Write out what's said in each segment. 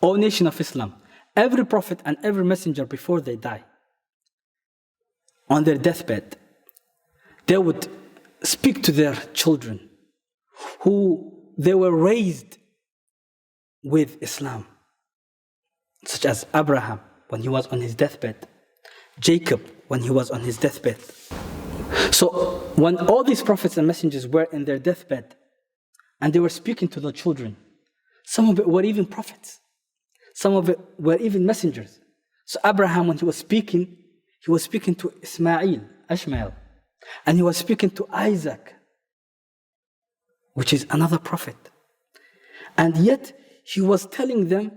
O nation of Islam, every prophet and every messenger before they die, on their deathbed, they would speak to their children who they were raised with Islam, such as Abraham when he was on his deathbed, Jacob when he was on his deathbed. So when all these prophets and messengers were in their deathbed and they were speaking to their children, some of it were even prophets, some of it were even messengers. So Abraham, when he was speaking to Ishmael, and he was speaking to Isaac, which is another prophet. And yet he was telling them,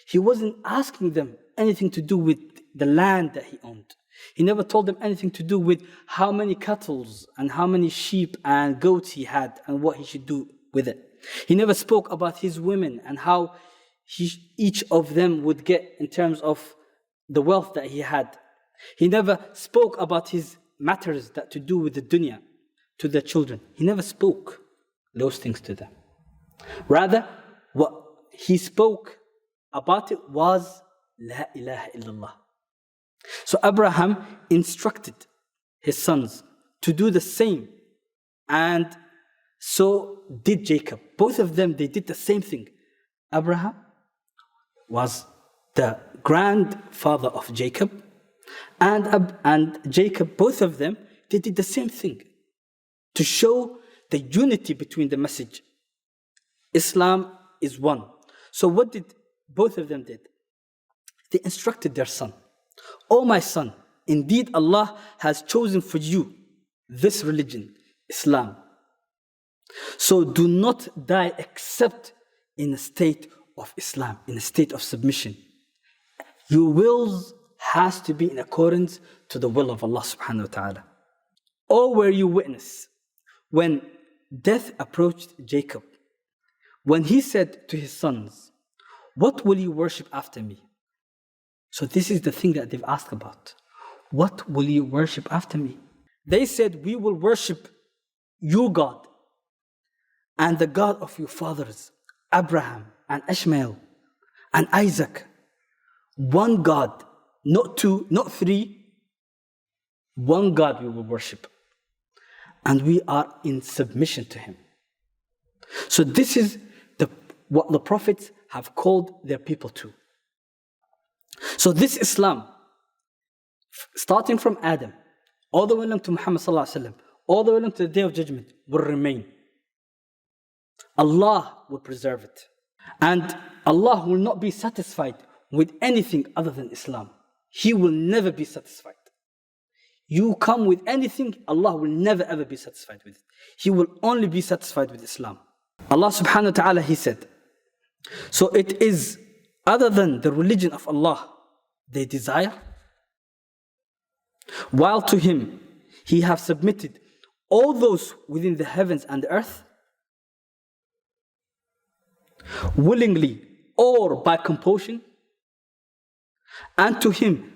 he wasn't asking them anything to do with the land that he owned. He never told them anything to do with how many cattle and how many sheep and goats he had and what he should do with it. He never spoke about his women and how each of them would get in terms of the wealth that he had. He never spoke about his matters that to do with the dunya to their children. He never spoke those things to them. Rather, what he spoke about it was La ilaha illallah. So Abraham instructed his sons to do the same, and so did Jacob. Both of them, they did the same thing. Abraham was the grandfather of Jacob, and Jacob, both of them, they did the same thing to show the unity between the message. Islam is one. So what did both of them did? They instructed their son, "O my son, indeed Allah has chosen for you this religion, Islam. So do not die except in a state of Islam, in a state of submission. Your wills has to be in accordance to the will of Allah subhanahu wa ta'ala. Or were you witness when death approached Jacob, when he said to his sons, what will you worship after me?" So this is the thing that they've asked about. What will you worship after me? They said, we will worship your God and the God of your fathers, Abraham and Ishmael and Isaac. One God, not two, not three. One God we will worship. And we are in submission to Him. So this is what the prophets have called their people to. So this Islam, starting from Adam, all the way along to Muhammad sallallahu alaihi wasallam, all the way along to the Day of Judgment, will remain. Allah will preserve it. And Allah will not be satisfied with anything other than Islam. He will never be satisfied. You come with anything, Allah will never ever be satisfied with it. He will only be satisfied with Islam. Allah subhanahu wa ta'ala, He said, so it is other than the religion of Allah they desire, while to Him He have submitted all those within the heavens and the earth, willingly or by compulsion, and to Him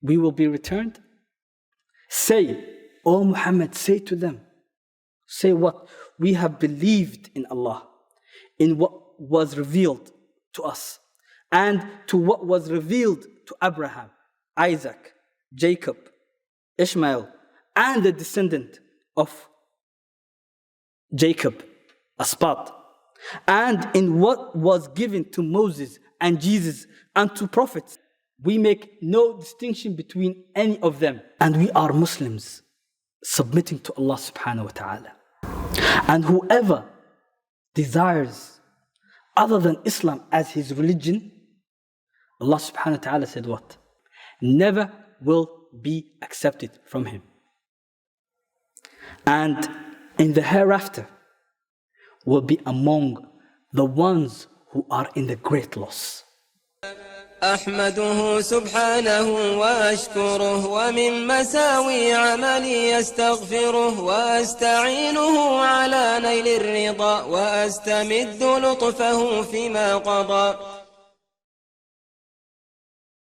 we will be returned. Say, O Muhammad, say to them, say what? We have believed in Allah, in what was revealed to us, and to what was revealed to Abraham, Isaac, Jacob, Ishmael, and the descendant of Jacob, Asbat, and in what was given to Moses and Jesus and to prophets. We make no distinction between any of them. And we are Muslims submitting to Allah subhanahu wa ta'ala. And whoever desires other than Islam as his religion, Allah subhanahu wa ta'ala said what? Never will be accepted from him. And in the hereafter will be among the ones who are in the great loss. أحمده سبحانه وأشكره ومن مساوي عملي أستغفره وأستعينه على نيل الرضا وأستمد لطفه فيما قضى